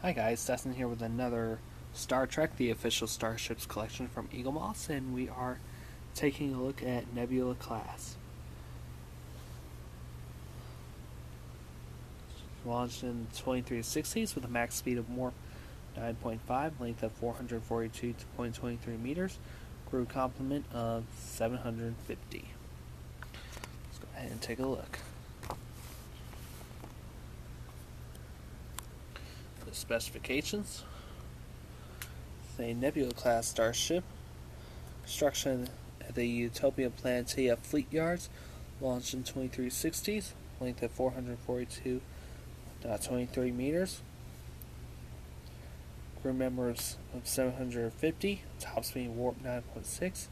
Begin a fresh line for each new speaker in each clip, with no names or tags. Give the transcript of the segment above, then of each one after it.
Hi guys, Dustin here with another Star Trek, the official Starships collection from Eagle Moss, and we are taking a look at Nebula class. Launched in the 2360s with a max speed of warp 9.5, length of 442.23 meters, crew complement of 750. Let's go ahead and take a look. The specifications: a Nebula class starship, construction at the Utopia Planitia Fleet Yards, launched in 2360s, length of 442.23 meters, crew members of 750, top speed warp 9.6.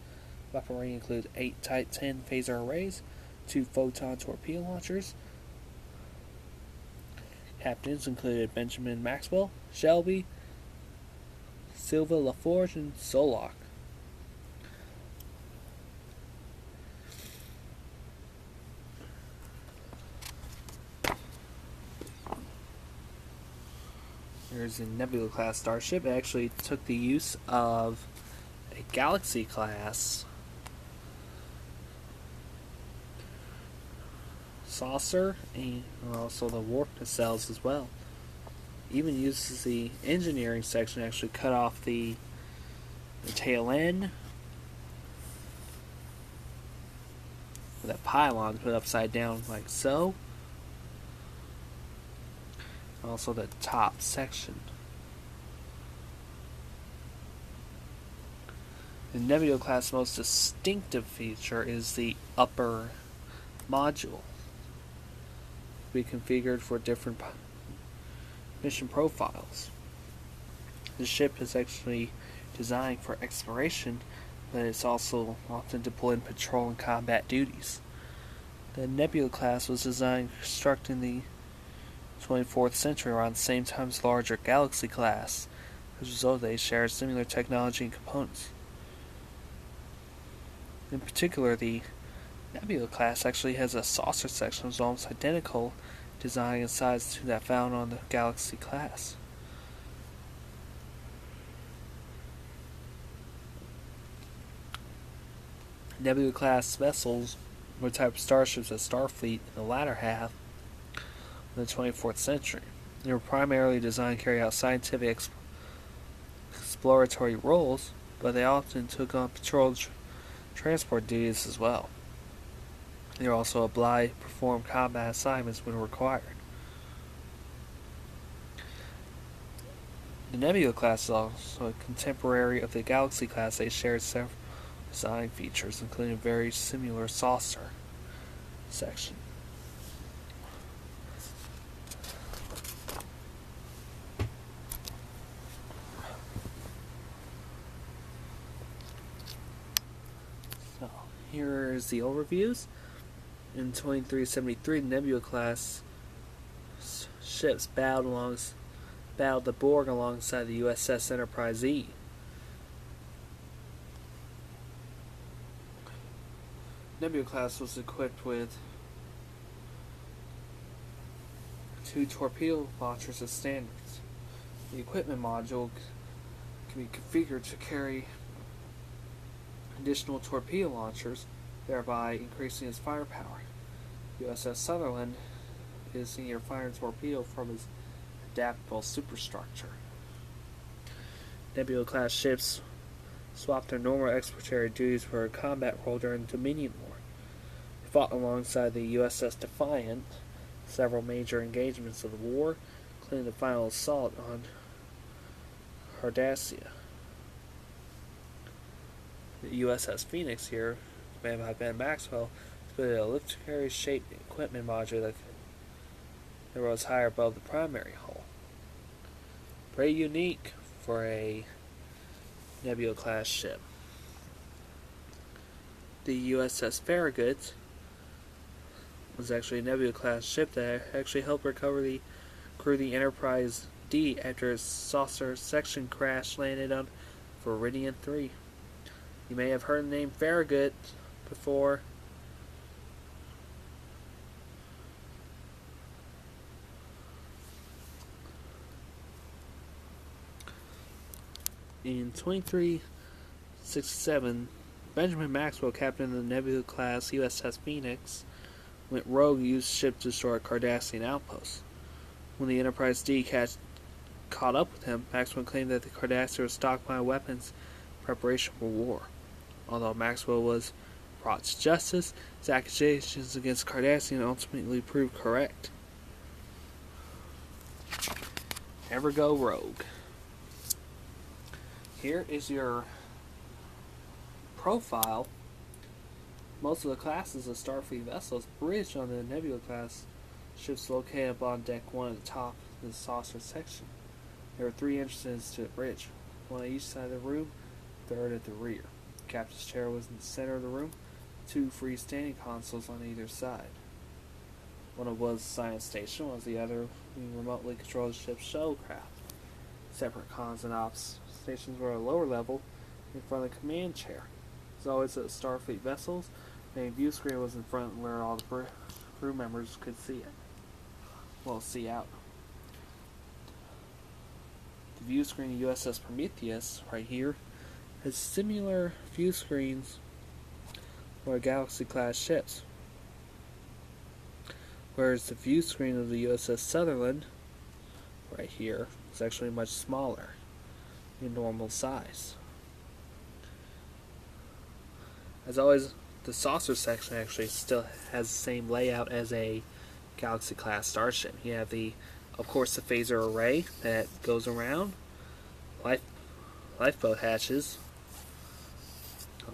Weaponry includes 8 Type 10 phaser arrays, 2 photon torpedo launchers. Captains included Benjamin Maxwell, Shelby, Silva LaForge, and Solak. Here's a Nebula class starship. It actually took the use of a Galaxy class saucer and also the warp nacelles as well. Even uses the engineering section to actually cut off the tail end with that pylon put upside down like so. Also the top section. The Nebula class most distinctive feature is the upper module. Be configured for different mission profiles. The ship is actually designed for exploration, but it's also often deployed in patrol and combat duties. The Nebula class was designed and constructed in the 24th century around the same time as the larger Galaxy class. As a result, they share similar technology and components. In particular, the Nebula class actually has a saucer section that is almost identical design and size to that found on the Galaxy class. Nebula class vessels were the type of starships that Starfleet in the latter half of the 24th century. They were primarily designed to carry out scientific exploratory roles, but they often took on patrol transport duties as well. They were also obliged to perform combat assignments when required. The Nebula class is also a contemporary of the Galaxy class. They shared several design features, including a very similar saucer section. So, here is the overviews. In 2373, the Nebula class ships battled the Borg alongside the USS Enterprise E. Nebula class was equipped with 2 torpedo launchers as standards. The equipment module can be configured to carry additional torpedo launchers, thereby increasing its firepower. USS Sutherland is senior firing torpedo from his adaptable superstructure. Nebula class ships swapped their normal exploration duties for a combat role during the Dominion War. They fought alongside the USS Defiant several major engagements of the war, including the final assault on Cardassia. The USS Phoenix here, commanded by Ben Maxwell, displayed a lift-carry-shaped equipment module that rose higher above the primary hull. Pretty unique for a Nebula-class ship. The USS Farragut was actually a Nebula-class ship that actually helped recover the crew of the Enterprise D after its saucer section crash landed on Viridian 3. You may have heard the name Farragut before. In 2367, Benjamin Maxwell, captain of the Nebula class USS Phoenix, went rogue and used ship to destroy a Cardassian outpost. When the Enterprise D caught up with him, Maxwell claimed that the Cardassians were stockpiling weapons in preparation for war. Although Maxwell was brought to justice, his accusations against Cardassian ultimately proved correct. Never go rogue. Here is your profile. Most of the classes of Starfleet vessels bridge on the Nebula class ships located up on deck 1 at the top of the saucer section. There are 3 entrances to the bridge, one on each side of the room, third at the rear. The captain's chair was in the center of the room, 2 freestanding consoles on either side. One was the science station, while the other being remotely controlled ship's shuttlecraft. Separate cons and ops stations were at a lower level in front of the command chair. As always at Starfleet vessels, the main view screen was in front where all the crew members could see it. Well, see out. The view screen of USS Prometheus, right here, has similar view screens for Galaxy-class ships. Whereas the view screen of the USS Sutherland, right here, is actually much smaller in normal size. As always, the saucer section actually still has the same layout as a Galaxy-class starship. You have of course, the phaser array that goes around, lifeboat hatches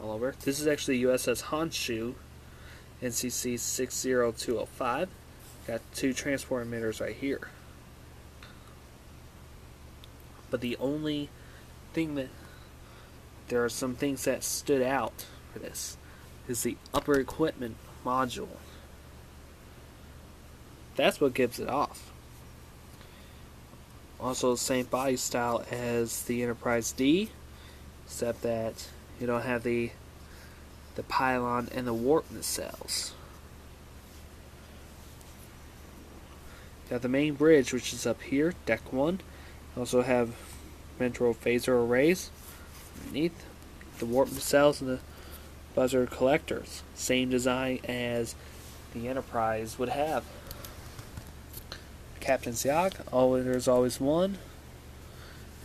all over. This is actually USS Honshu, NCC 60205. Got 2 transport emitters right here. But the only thing there are some things that stood out for this is the upper equipment module. That's what gives it off. Also the same body style as the Enterprise D, except that you don't have the pylon and the warp nacelles. You have the main bridge, which is up here, deck 1. You also have ventral phaser arrays underneath, the warp nacelles and the buzzer collectors. Same design as the Enterprise would have. Captain's yacht, there's always one.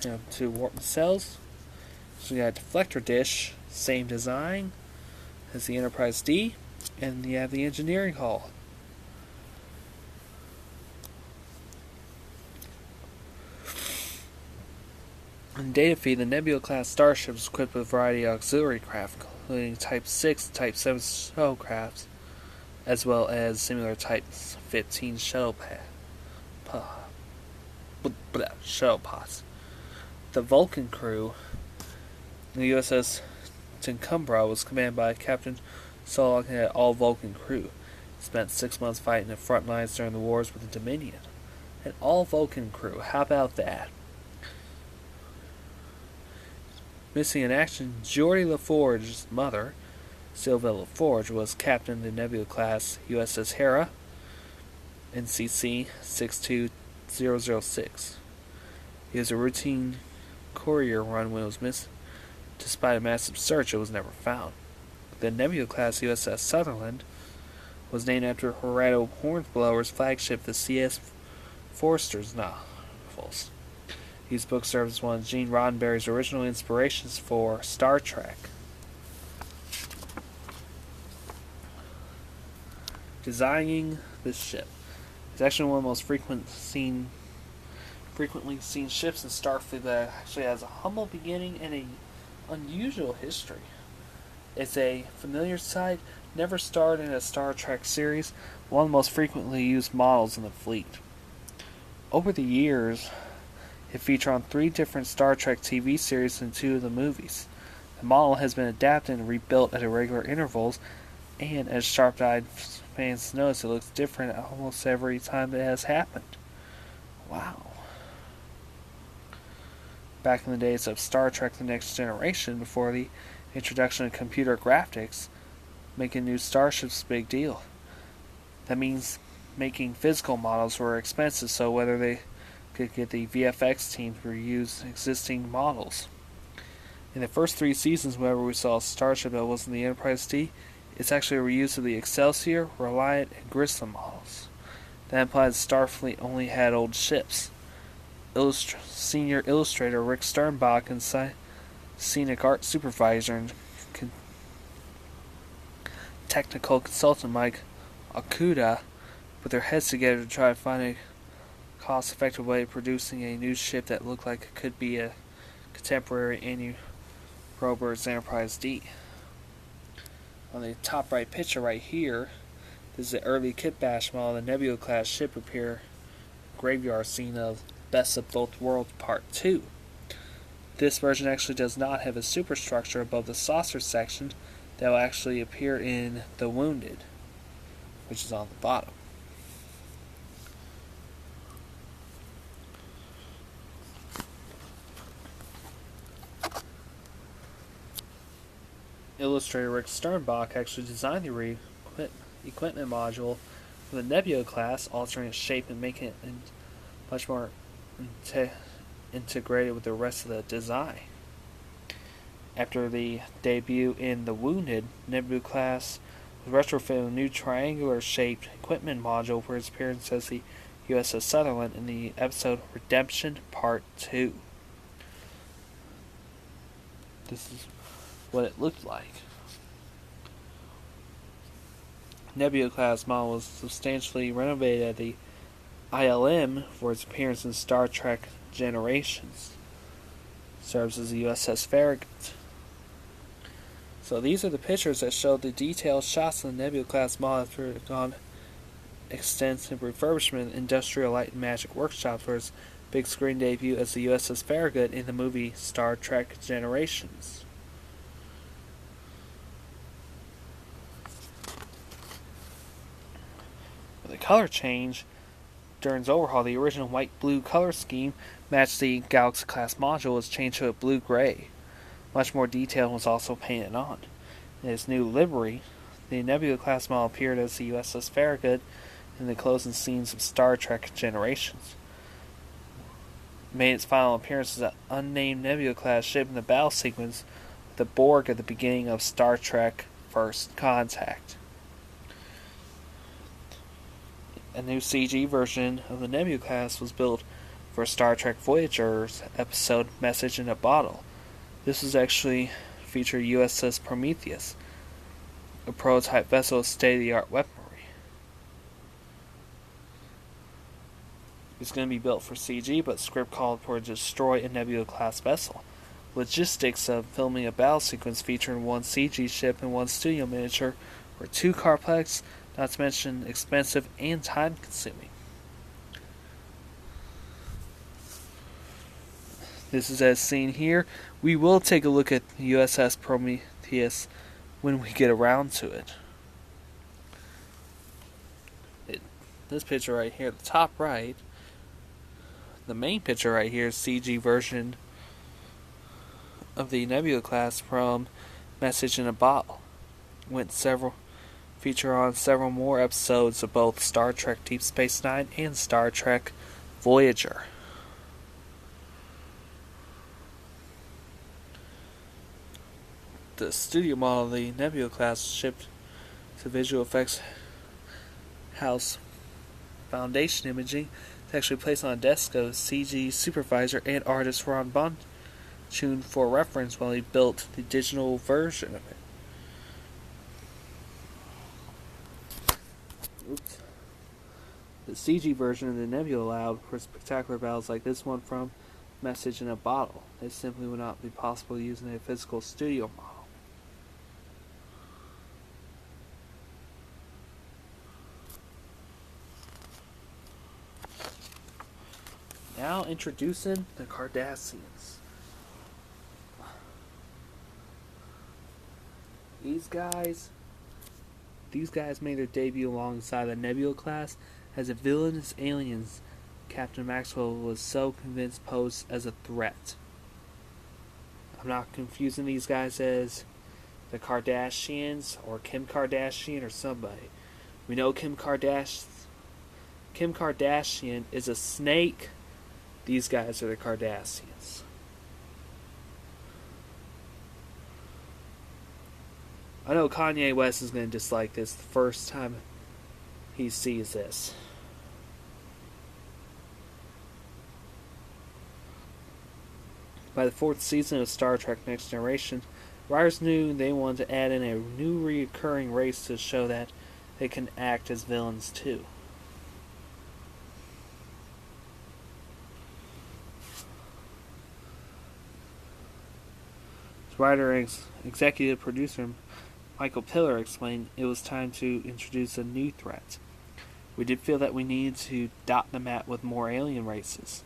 You have 2 warp nacelles. So you got a deflector dish, same design as the Enterprise D, and you have the engineering hull. In data feed, the Nebula-class Starship is equipped with a variety of auxiliary craft, including Type 6 and Type 7 shuttlecrafts, as well as similar Type 15 shuttle pods. The Vulcan crew, the USS Tincumbra, was commanded by Captain Solok and had all Vulcan crew. He spent 6 months fighting the front lines during the wars with the Dominion. An all Vulcan crew, how about that? Missing in action, Geordie LaForge's mother, Sylvia LaForge, was captain of the Nebula-class USS Hera, NCC 62006. He was a routine courier run when it was missing. Despite a massive search, it was never found. The Nebula-class USS Sutherland was named after Horatio Hornblower's flagship, the C.S. Forster's novels. These books served as one of Gene Roddenberry's original inspirations for Star Trek. Designing this ship. It's actually one of the most frequently seen ships in Starfleet that actually has a humble beginning and an unusual history. It's a familiar sight, never starred in a Star Trek series, one of the most frequently used models in the fleet. Over the years, it featured on 3 different Star Trek TV series and 2 of the movies. The model has been adapted and rebuilt at irregular intervals, and as sharp-eyed fans notice, it looks different almost every time it has happened. Wow. Back in the days of Star Trek The Next Generation, before the introduction of computer graphics, making new starships a big deal. That means making physical models were expensive, so whether they could get the VFX team to reuse existing models. In the first 3 seasons, whenever we saw a starship that wasn't the Enterprise D, it's actually a reuse of the Excelsior, Reliant, and Grissom models. That implies Starfleet only had old ships. Senior illustrator Rick Sternbach and scenic art supervisor and technical consultant Mike Okuda put their heads together to try to find a cost-effective way of producing a new ship that looked like it could be a contemporary Anu Robert's Enterprise D. On the top right picture right here, this is the early kit bash model of the Nebula class ship repair graveyard scene of Best of Both Worlds Part 2. This version actually does not have a superstructure above the saucer section that will actually appear in The Wounded, which is on the bottom. Illustrator Rick Sternbach actually designed the equipment module for the Nebula class, altering its shape and making it much more integrated with the rest of the design. After the debut in The Wounded, Nebula class was retrofitted with a new triangular-shaped equipment module for its appearance as the USS Sutherland in the episode Redemption Part 2. This is what it looked like. Nebula class model was substantially renovated at the ILM for its appearance in Star Trek Generations. Serves as the USS Farragut. So these are the pictures that show the detailed shots of the Nebula class model after it had gone extensive refurbishment in Industrial Light and Magic Workshop for its big screen debut as the USS Farragut in the movie Star Trek Generations. With a color change, during its overhaul, the original white-blue color scheme matched the Galaxy class module was changed to a blue-gray. Much more detail was also painted on. In its new livery, the Nebula class model appeared as the USS Farragut in the closing scenes of Star Trek Generations. It made its final appearance as an unnamed Nebula class ship in the battle sequence with the Borg at the beginning of Star Trek First Contact. A new CG version of the Nebula class was built for Star Trek Voyager's episode Message in a Bottle. This was actually featured USS Prometheus, a prototype vessel with state-of-the-art weaponry. It's going to be built for CG, but script called for to destroy a Nebula class vessel. Logistics of filming a battle sequence featuring one CG ship and one studio miniature were too complex, not to mention expensive and time-consuming. This is as seen here. We will take a look at the USS Prometheus when we get around to it. This picture right here, the top right, the main picture right here is CG version of the Nebula class from Message in a Bottle. Feature on several more episodes of both Star Trek Deep Space Nine and Star Trek Voyager. The studio model of the Nebula class shipped to Visual Effects House Foundation Imaging to actually place on a desk of CG supervisor and artist Ron Bonchun for reference while he built the digital version of it. Oops. The CG version of the Nebula allowed for spectacular battles like this one from Message in a Bottle. It simply would not be possible using a physical studio model. Now introducing the Cardassians. These guys made their debut alongside the Nebula class as a villainous aliens Captain Maxwell was so convinced posed as a threat. I'm not confusing these guys as the Kardashians or Kim Kardashian or somebody. We know Kim Kardashian is a snake. These guys are the Cardassians. I know Kanye West is going to dislike this the first time he sees this. By the fourth season of Star Trek Next Generation, writers knew they wanted to add in a new recurring race to show that they can act as villains too. Writer and executive producer Michael Piller explained it was time to introduce a new threat. We did feel that we needed to dot the map with more alien races.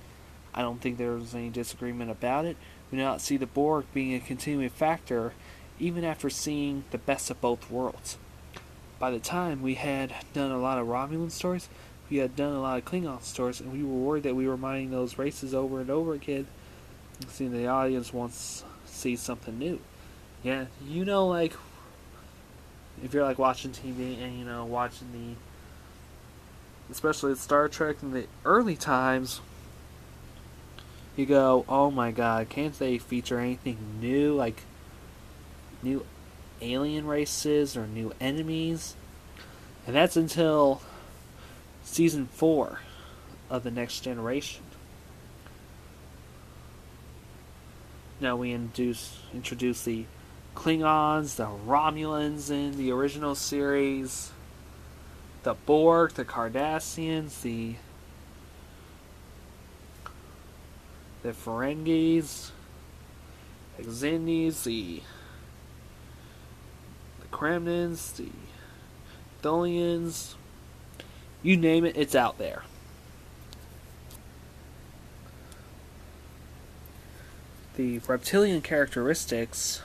I don't think there was any disagreement about it. We do not see the Borg being a continuing factor even after seeing the best of both worlds. By the time we had done a lot of Romulan stories, we had done a lot of Klingon stories, and we were worried that we were mining those races over and over again, seeing the audience wants see something new. Yeah, like if you're like watching TV and watching especially Star Trek in the early times, you go, oh my god, can't they feature anything new, like new alien races or new enemies? And that's until season 4 of the Next Generation. Now we introduce the Klingons, the Romulans in the original series, the Borg, the Cardassians, the Ferengis, the Xindis, the Kremlins, the Tholians. You name it, it's out there. The reptilian characteristics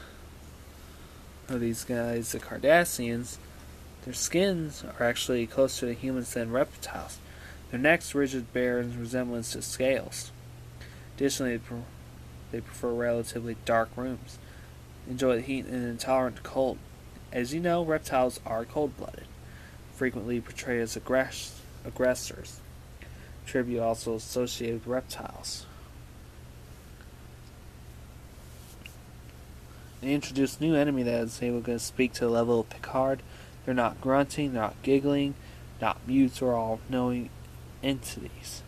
of these guys, the Cardassians, their skins are actually closer to humans than reptiles. Their necks rigid bear in resemblance to scales. Additionally, they prefer relatively dark rooms, enjoy the heat, and intolerant to cold. As you know, reptiles are cold-blooded, frequently portrayed as aggressors. Tribute also associated with reptiles. They introduced a new enemy that is able to speak to the level of Picard. They're not grunting, they're not giggling, not mutes or all-knowing entities.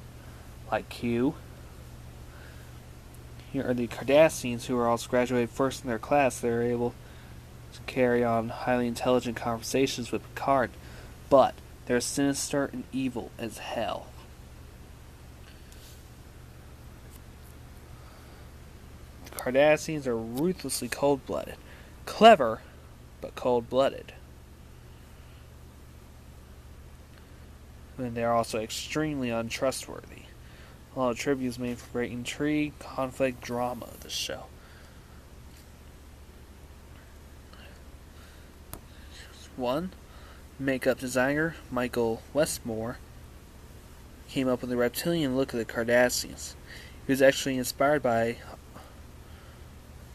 Like Q. Here are the Cardassians, who are also graduated first in their class. They're able to carry on highly intelligent conversations with Picard, but they're sinister and evil as hell. Cardassians are ruthlessly cold-blooded. Clever, but cold-blooded. And they're also extremely untrustworthy. All the tribute is made for great intrigue, conflict, drama of the show. One, makeup designer Michael Westmore came up with the reptilian look of the Cardassians. He was actually inspired by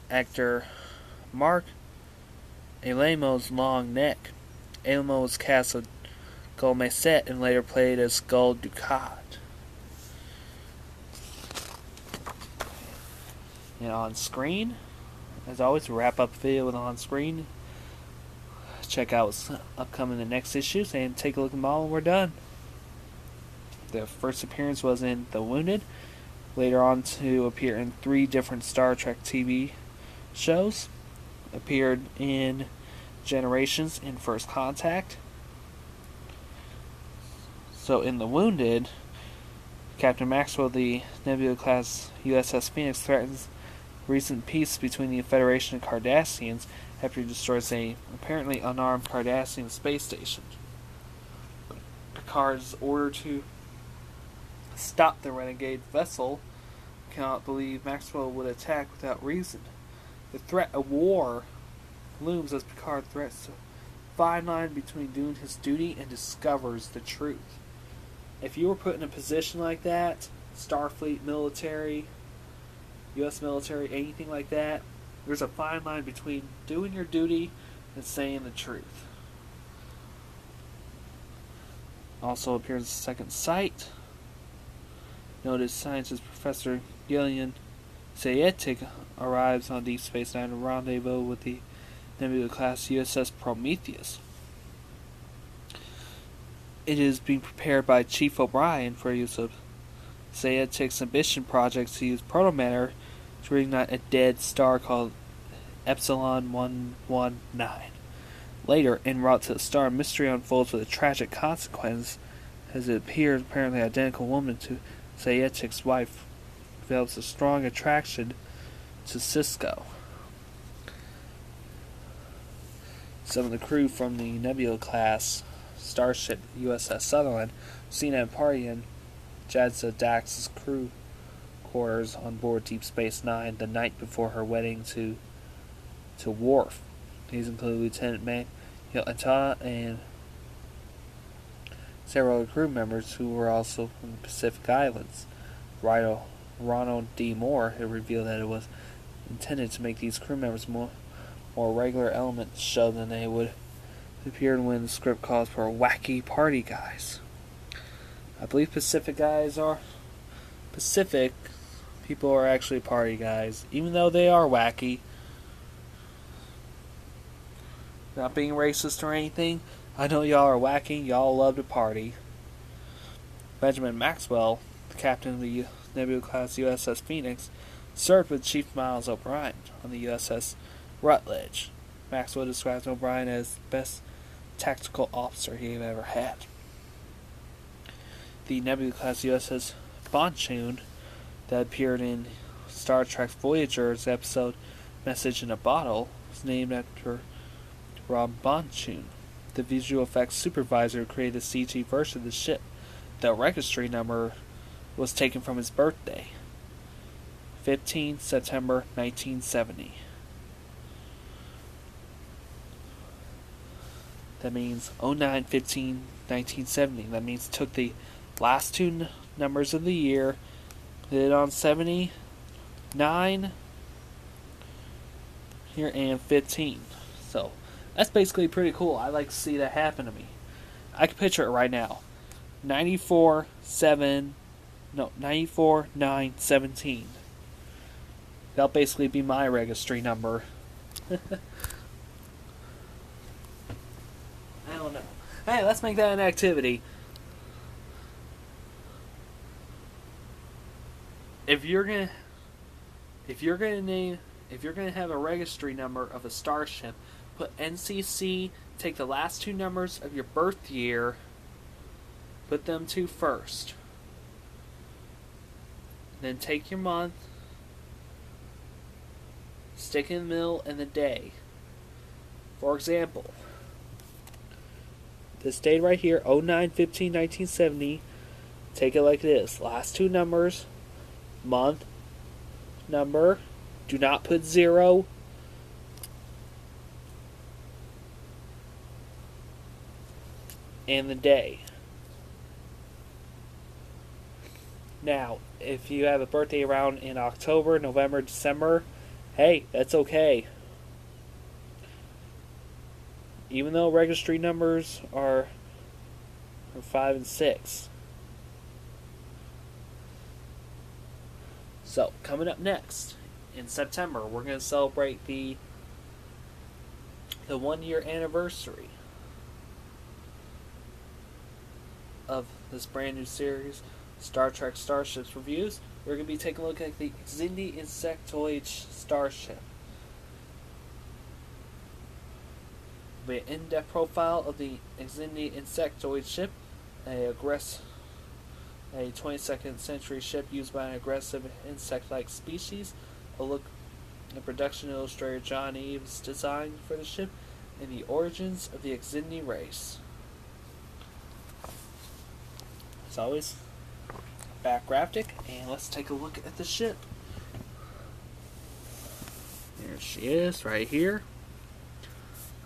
actor Mark Alamo's long neck. Alamo was cast as Golmecet and later played as Gul Dukat. And on screen, as always, we wrap up the video with on screen. Check out what's upcoming in the next issues and take a look at them all when we're done. The first appearance was in The Wounded, later on to appear in 3 different Star Trek TV shows, appeared in Generations and First Contact. So in The Wounded, Captain Maxwell, the Nebula class USS Phoenix, threatens recent peace between the Federation and Cardassians after he destroys a apparently unarmed Cardassian space station. Picard is ordered to stop the renegade vessel. Cannot believe Maxwell would attack without reason. The threat of war looms as Picard threats to fine line between doing his duty and discovers the truth. If you were put in a position like that, Starfleet, military, U.S. military, anything like that, there's a fine line between doing your duty and saying the truth. Also appears in Second Sight. Noted scientist Professor Gillian Sayetic arrives on Deep Space Nine to rendezvous with the Nebula class USS Prometheus. It is being prepared by Chief O'Brien for use of Sayetics ambition projects to use protomatter to reignite a dead star called Epsilon 119. Later, en route to the star, mystery unfolds with a tragic consequence as it appears apparently identical woman to Sayetik's wife develops a strong attraction to Cisco. Some of the crew from the Nebula class Starship USS Sutherland seen at a party in Jadza Dax's crew quarters on board Deep Space Nine the night before her wedding to Worf. These include Lieutenant Manuel Antana and several other crew members who were also from the Pacific Islands. Ronald D. Moore had revealed that it was intended to make these crew members more regular element show than they would appear when the script calls for wacky party guys. I believe Pacific people are actually party guys, even though they are wacky. Not being racist or anything, I know y'all are wacky, y'all love to party. Benjamin Maxwell, the captain of the Nebula class USS Phoenix, served with Chief Miles O'Brien on the USS Rutledge. Maxwell describes O'Brien as the best tactical officer he ever had. The Nebula class USS Bonchoon that appeared in Star Trek Voyager's episode Message in a Bottle was named after Rob Bonchoon, the visual effects supervisor who created the CG version of the ship. The registry number was taken from his birthday, 15 September 1970. That means 09/15/1970. That means it took the last two numbers of the year, did it on 79 here and 15. So that's basically pretty cool. I like to see that happen to me. I can picture it right now. 94/9/17. That'll basically be my registry number. I don't know. Hey, let's make that an activity. If you're gonna have a registry number of a starship, put NCC, take the last two numbers of your birth year, put them two first. Then take your month, stick in the middle, and the day. For example, this date right here, 09/15/1970, take it like this. Last two numbers, month, number, do not put 0. And the day. Now, if you have a birthday around in October, November, December, hey, that's okay. Even though registry numbers are 5 and 6. So, coming up next, in September, we're going to celebrate the 1-year anniversary of this brand new series, Star Trek Starships Reviews. We're going to be taking a look at the Xindi Insectoid Starship. It'll be an in-depth profile of the Xindi Insectoid ship, a 22nd century ship used by an aggressive insect-like species. A look at production illustrator John Eves' design for the ship, and the origins of the Xindi race. As always, back graphic, and let's take a look at the ship. There she is, right here.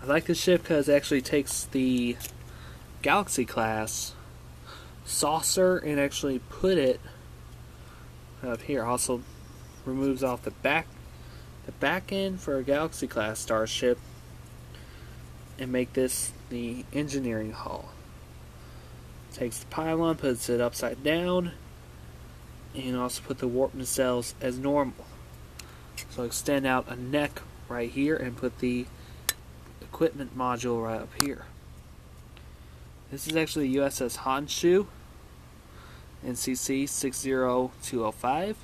I like this ship because it actually takes the Galaxy class saucer and actually put it up here. Also removes off the back end for a Galaxy class starship and make this the engineering hull. Takes the pylon, puts it upside down, and also put the warp nacelles as normal. So extend out a neck right here and put the equipment module right up here. This is actually the USS Honshu, NCC 60205.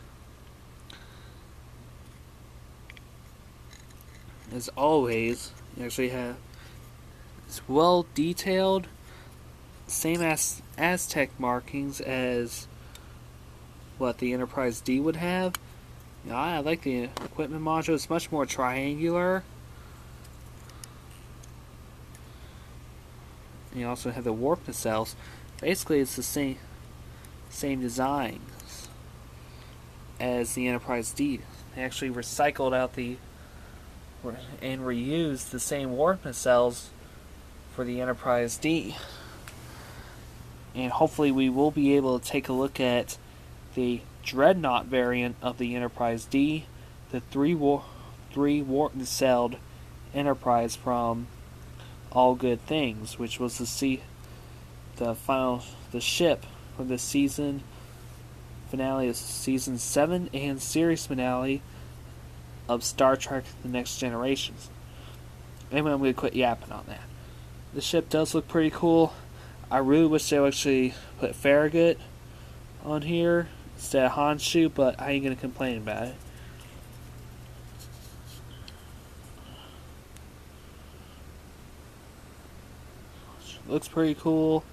As always, you actually have it's well detailed, same as Aztec markings as what the Enterprise D would have. You know, I like the equipment module. It's much more triangular. And you also have the warp nacelles. Basically, it's the same designs as the Enterprise D. They actually recycled out and reused the same warp nacelles for the Enterprise D. And hopefully we will be able to take a look at the Dreadnought variant of the Enterprise D, the three warp nacelled Enterprise from All Good Things, which was the ship for the season finale of season 7 and series finale of Star Trek The Next Generations. Anyway, I'm going to quit yapping on that. The ship does look pretty cool. I really wish they would actually put Farragut on here instead of Honshu, but I ain't going to complain about it. Looks pretty cool.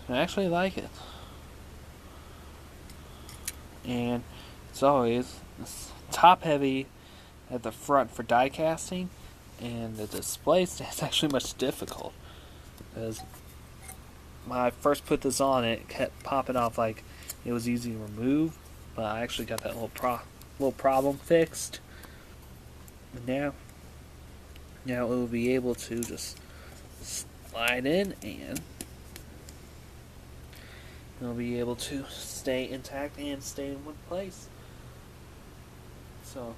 I actually like it. And it's always top heavy at the front for die casting, and the display stand is actually much difficult because when I first put this on, it kept popping off like it was easy to remove, but I actually got that little problem fixed, and now it will be able to just slide in and it'll be able to stay intact and stay in one place. So,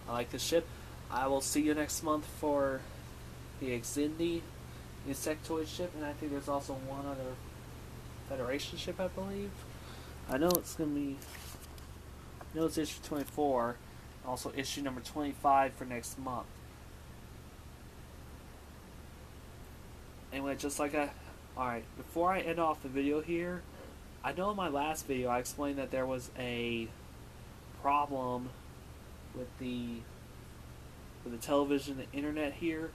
I like the ship. I will see you next month for the Xindi insectoid ship, and I think there's also one other Federation ship, I believe. I know it's going to be... I know it's issue 24, also issue number 25 for next month. Anyway, just like alright, before I end off the video here, I know in my last video I explained that there was a problem with the television and internet here,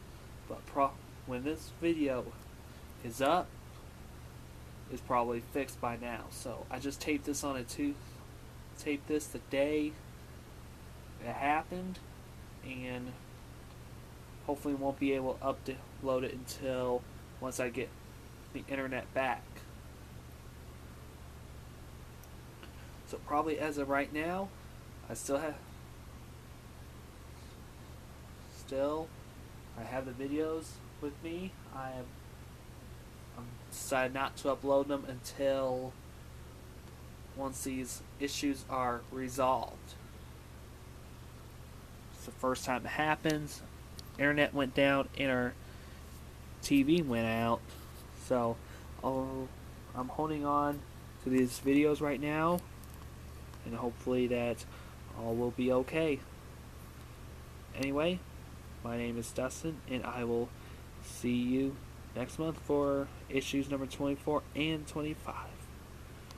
but when this video is up, it's probably fixed by now. So I just taped this taped this the day it happened, and hopefully won't be able to upload it until once I get the internet back. So probably as of right now, I have the videos with me. I'm decided not to upload them until once these issues are resolved. It's the first time it happens. Internet went down and our TV went out. So I'm holding on to these videos right now, and hopefully that all will be okay. Anyway, my name is Dustin, and I will see you next month for issues number 24 and 25.